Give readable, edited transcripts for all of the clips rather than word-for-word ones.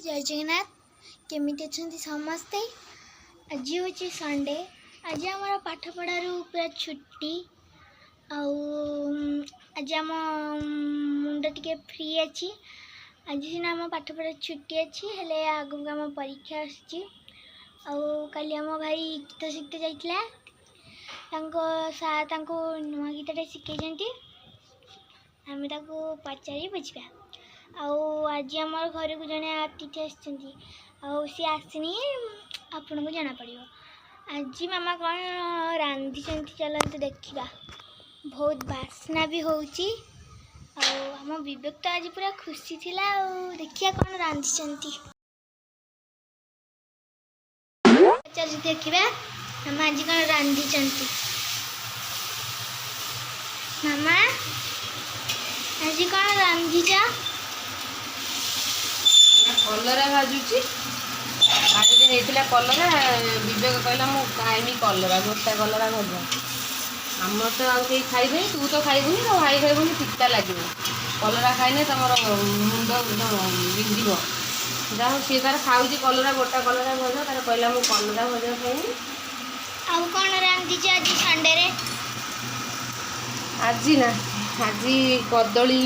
जय जगन्नाथ केमिति अछंती समस्ते। आज हूँ संडे। आज आम पाठ पढ़ार पूरा छुट्टी आज आम मुंड टे फ्री अच्छी। आज सीना आम पाठ पढ़ा छुट्टी अच्छी हेले आगू आम परीक्षा आली आम भाई गीत शिखते जाइला सार नुआ गीतटे शिखई आम पचारि बुझा। आज आम घर को जड़े अतिथि सी आसनी आपण को जना पड़ो। आज मामा कौन रांधि चलते देखा। बहुत बास्ना भी होची आम विवेक तो आज पूरा खुशी थिला। देखिया कौन रांधि चल देखा मामा आज कौन रांधि। मामा आज कौन रांधि कलरा भाजुची बाड़ी होता कलरा। विवेक कहला मु खाइमी कलरा गोटा कलरा भजा। आम तो आउ कहीं खाइबे तू तो खाइबुनि तो भाई खाइबुनि पिता लगे कलरा खाइने तुम मुंड बिंद जाओ सी तार खाऊ कलरा गोटा कलरा भजा तार कहला मु कलरा भजा खाइमी। आउ कौन रांधि आज संडे रे? आज ना आज कदली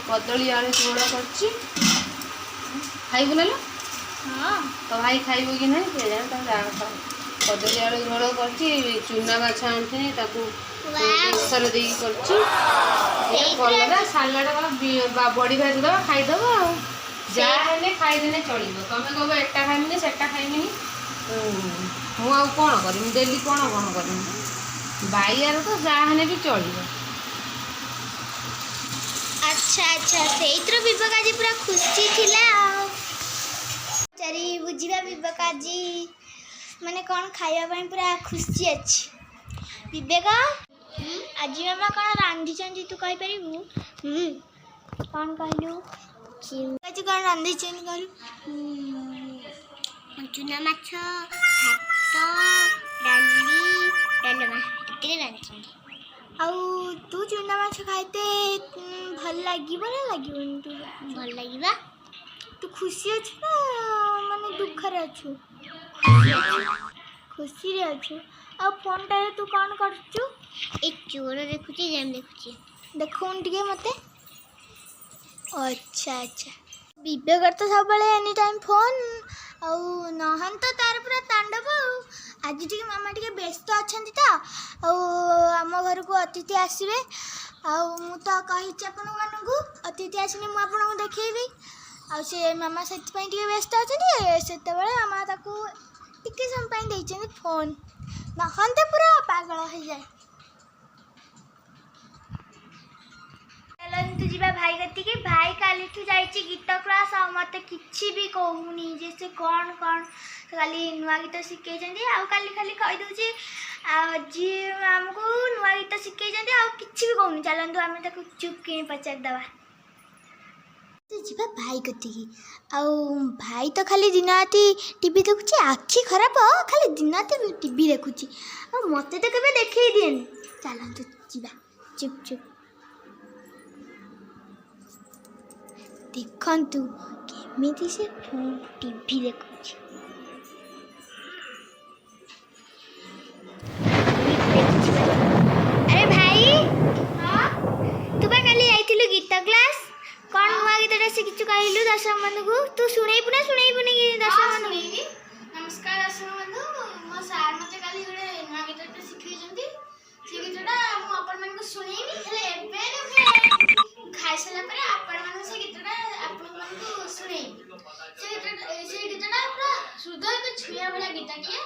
कदली आलू झोल कर खाइबु ना हाँ तो भाई खाइब कि ना कदली आलू झोल कर चूना माछ आनी बेसर दे कलरा सालाड बड़ी भाजी दबा खाईदब जहाँ खाईदे चलो। तुम कह एटा खाइमिनी सेटा खाइमिनी मुझे कौन करमी डेली कौन कौन करमी बाइयार तो जहाँ भी चलो। अच्छा अच्छा से विवेक आज पूरा खुशी थिला। चारि बुझा विवेक आज माने कौन खाइबा पूरा खुशी अच्छी। विवेक आज मामा कौन रांधि तू कही पारू? कौन कहलु आज कौन रांधि कहलु? चूना माछ भात डाली डालमा रांधि। आउ तू चूना माछ खाइते भल लगे ना लगे? तू भल लगे तू खुशी अच्छु ना माने दुख रे अच्छु? खुशी रे अच्छु। आ फोन टा तू कौन करछु? एक चोर देखुची जेम देखुची देखौन टिके मते। अच्छा अच्छा विवेक तो सब एनी टाइम फोन नहन तो तार पूरा तांडव। आज टी मामा टी व्यस्त अच्छा तो आम घर को अतिथि आसवे मु तो कही आपण मानू अतिथि आसने मुझे देखी से मामा से व्यस्त अच्छा से मामा टे समय फोन नहंते पूरा पागल हो जाए। चलतु जी भाई कति भाई काली जाइए गीत क्लास आ मत कि भी कहूनी जे कौन कौन खाली नुआ गीत शिखई खाली खाली कहीदे आज आमको नुआ गीत शिखई कि भी कहूनी। चलतु आम चुप कि पचारदे जीवा भाई कति भाई तो खाली दिन राति टीवी देखुची आखि खराब खाली दिन राति टीवी देखुची मत तो कभी देखे दिए। चलतु जीवा चुप चुप देखु केमी से फोन टीवी देखुची। अरे भाई हाँ तू काली जाइलु गीत क्लास कौन नुआ गीतटा शिखु कहलु दर्शक बंधु को? तू शुणेबु ना शुणेबुनि दर्शक बंधु? नमस्कार दर्शक बंधु मो सार मते काली गोटे नुआ गीतटा शिखैछंती से गीतटा मु आपण मन को सुनेबी हेले एबे खाइ सला परे आपण मन से गीतटा आपण मन को सुनेबी। से गीतटा पूरा हृदय को छुया वाला गीतटिए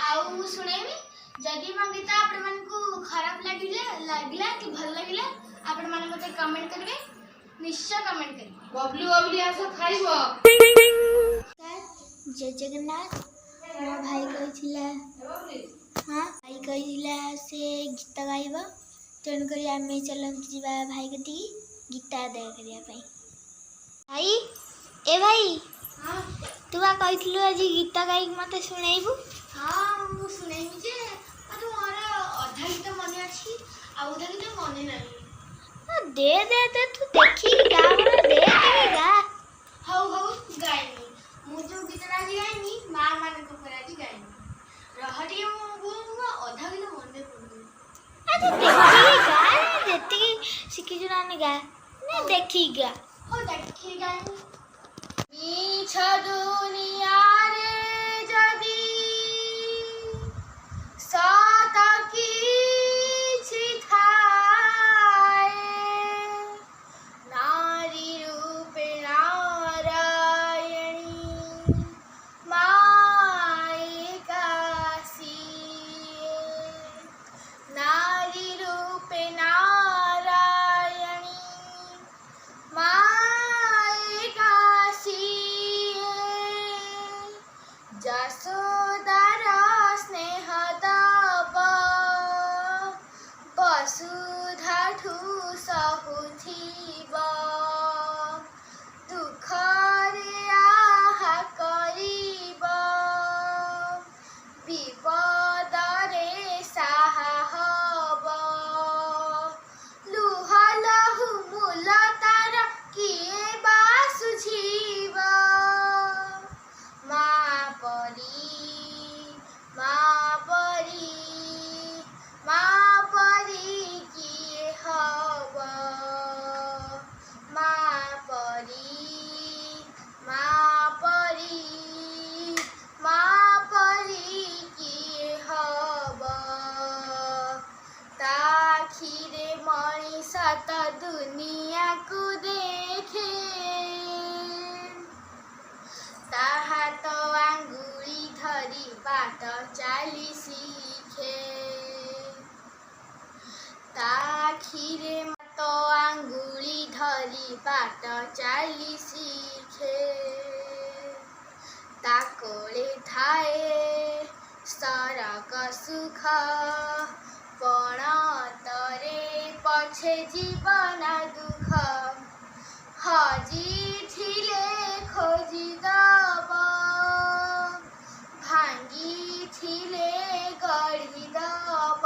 आउ मु सुनेबी। जदि मो गीत आपण मन को खराब लागला कि भल लागला आपण मन मते कमेंट करबे निश्चय कमेंट करें। बबली बबली आस खाइब। जय जगन्नाथ मो भाई कही हाँ भाई कही से गीत गाइब तेणुक आम चलते जी भाई कति गीत आदाय करने। भाई ए भाई हाँ तू कही आज गीत गाई मत शुणेबू? हाँ मु सुनेबी जे मत मोर अधा गीत मन अच्छी आ अधा गीत मन ना। दे दे दे तू देखी गा दे गा। हौ हौ गाइनी ଗା ନା ଦେଖିକି ଗା। ହଉ ଦେଖିକି ଗାଇବି। ମିଛ ଦୁନିଆରେ ଯଦି ସତ କିଛି ଥାଏ, ନାରୀ ରୂପେ ନାରାୟଣୀ ମାଇକା ସିଏ। ନାରୀ ରୂପେ ନାରାୟଣୀ ମାଇକା ସିଏ। ଯଶୋଦାର ସ୍ନେହ ଦବ ବସୁଧାଠୁ ସହୁଥିବ। ଦୁଃଖରେ ଆହା କରିବ ବିପଦରେ ସାହା ହବ। ଲୁହ ଲହୁ ମୂଲ ତାର କିଏ ବା ସୁଝିବ। ମା ପରି ମା ପରି ମା ପରି କିଏ ହବ। ମା ପରି ମା ପରି ମା ପରି କିଏ ହବ। ତା ଆଖିରେ ମଣିଷ ତ ଦୁନିଆକୁ ଦେଖେ, ତା ହାତ ଆଙ୍ଗୁଳି ଧରି ବାଟ ଚାଲି ଶିଖେ। ତା ଆଖିରେ ହାତ ଆଙ୍ଗୁଳି ଧରି ବାଟ ଚାଲି ଶିଖେ। ତା କୋଳେ ଥାଏ ସରଗ ସୁଖ, ପଣତରେ ପଛେ ଜୀବନ ଦୁଃଖ। ହଜିଥିଲେ ଖୋଜିଦବ, ଭାଙ୍ଗିଥିଲେ ଗଢ଼ିଦବ।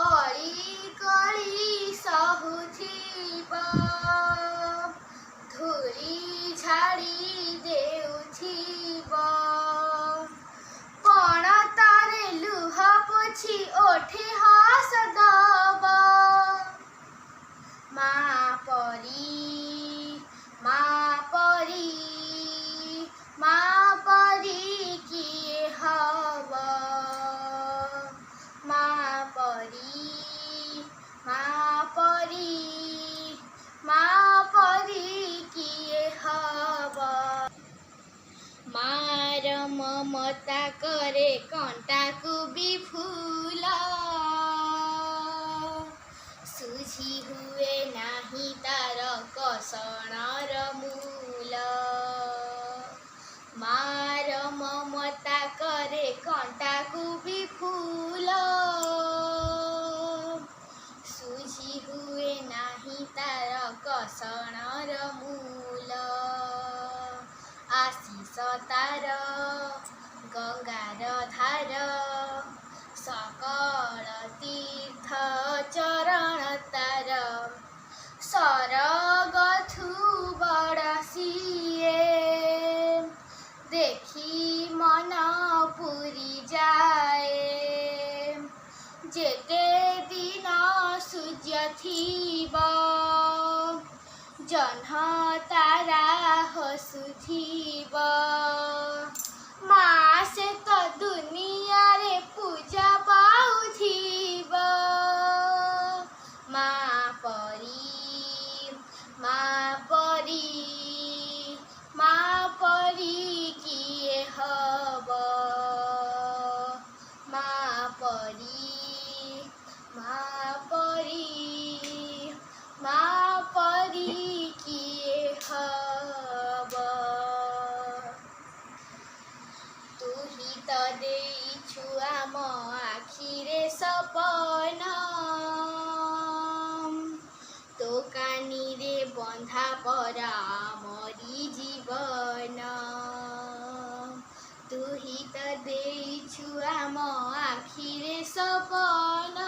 ଅଳି କଳି ସହୁଥିବ, ଧୂଳି ଝାଡ଼ି ଦେଉଥିବ। ପଣତରେ ଲୁହ ପୋଛି ଓଠେ ହସ ଦବ। ମା ପରି ମା ପରି ମା ପରି କିଏ ହବ। ମା ପରି ମା ପରି ମା ପରି କିଏ ହବ। ମାର ମମତା କରେ କଣ୍ଟାକୁ ବି ଫୁଲ, ସୁଝି ହୁଏ ନାହିଁ ତାର କଷଣର ମୂଲ। ମାର ମମତା କରେ କଣ୍ଟାକୁ ବି ଫୁଲ, ସୁଝି ହୁଏ ନାହିଁ ତାର କଷଣର ମୂଲ। ଆଶିଷ ତାର ଗଙ୍ଗାର ଧାର, ସକଳ ତୀର୍ଥ ଚରଣ ତାର। ସରଗଠୁ ବଡ଼ ସିଏ, ଦେଖି ମନ ପୁରି ଯାଏ। ଯେତେ ଦିନ ସୂର୍ଯ୍ୟ ଥିବ, ଜହ୍ନ ତାରା ହସୁଥିବ। ମା ସେ ତ ଦୁନିଆରେ ପୂଜା ପାଉଥିବ। ମା ପରି ମା ପରି ମା ପରି କିଏ ହବ। ମା ପରି ମା ପରି ମା ପରି କିଏ ହବ। ତୁ ହିଁ ତ ଦେଇଛୁ ଆମ ଆଖିରେ ସପନ, ତୋ କାନିରେ ବନ୍ଧା ପରା ଆମରି ଜୀବନ। ତୁ ହିଁ ତ ଦେଇଛୁ ଆମ ଆଖିରେ ସପନ,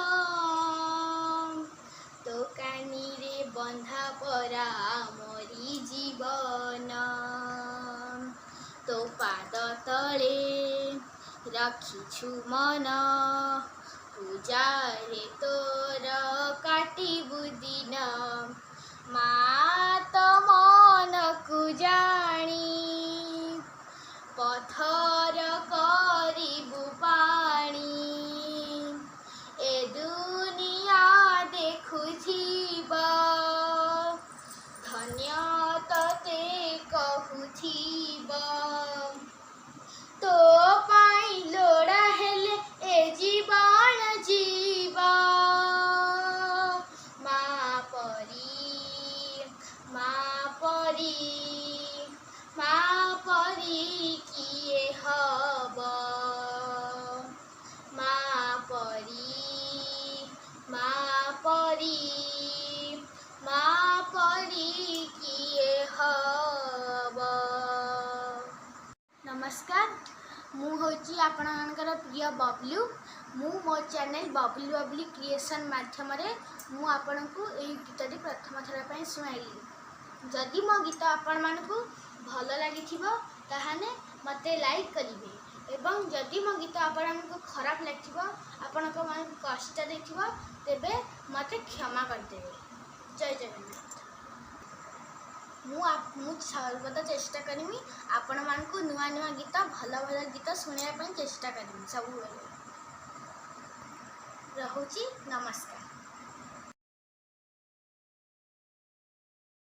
ତୋ କାନିରେ ବନ୍ଧା ପରା ଆମରି ଜୀବନ। ତୋ ପାଦ ତଳେ ରଖିଛୁ ମନ, ପୂଜାରେ ତୋର କାଟିବୁ ଦିନ ମା ତ ମନକୁ ଜାଣି ପଥର କରିବୁ ପାଣି ଏ ଦୁନିଆ ଦେଖୁଥିବ ଧନ୍ୟ ତତେ କହୁଥିବ ତୋ ପାଇଁ ଲୋଡ଼ା ହେଲେ ଏ ଜୀବନ ଜୀବ ମା ପରି କିଏ ହବ ମା ପରି କିଏ ହବ। ନମସ୍କାର, ମୁଁ ହେଉଛି ଆପଣମାନଙ୍କର ପ୍ରିୟ ବବଲୁ। ମୁଁ ମୋ ଚ୍ୟାନେଲ୍ ବବଲୁ ବବଲି କ୍ରିଏସନ୍ ମାଧ୍ୟମରେ ମୁଁ ଆପଣଙ୍କୁ ଏହି ଗୀତଟି ପ୍ରଥମ ଥର ପାଇଁ ଶୁଣାଇଲି। ଯଦି ମୋ ଗୀତ ଆପଣମାନଙ୍କୁ ଭଲ ଲାଗିଥିବ ତାହେଲେ ମୋତେ ଲାଇକ୍ କରିବେ ଏବଂ ଯଦି ମୋ ଗୀତ ଆପଣମାନଙ୍କୁ ଖରାପ ଲାଗିଥିବ ଆପଣଙ୍କ ମନକୁ କଷ୍ଟ ଦେଇଥିବ ତେବେ ମୋତେ କ୍ଷମା କରିଦେବେ। ଜୟ ଜଗନ୍ନାଥ। ମୁଁ ସର୍ବଦା ଚେଷ୍ଟା କରିବି ଆପଣମାନଙ୍କୁ ନୂଆ ନୂଆ ଗୀତ ଭଲ ଭଲ ଗୀତ ଶୁଣିବା ପାଇଁ ଚେଷ୍ଟା କରିବି ସବୁବେଳେ। ରହୁଛି, ନମସ୍କାର।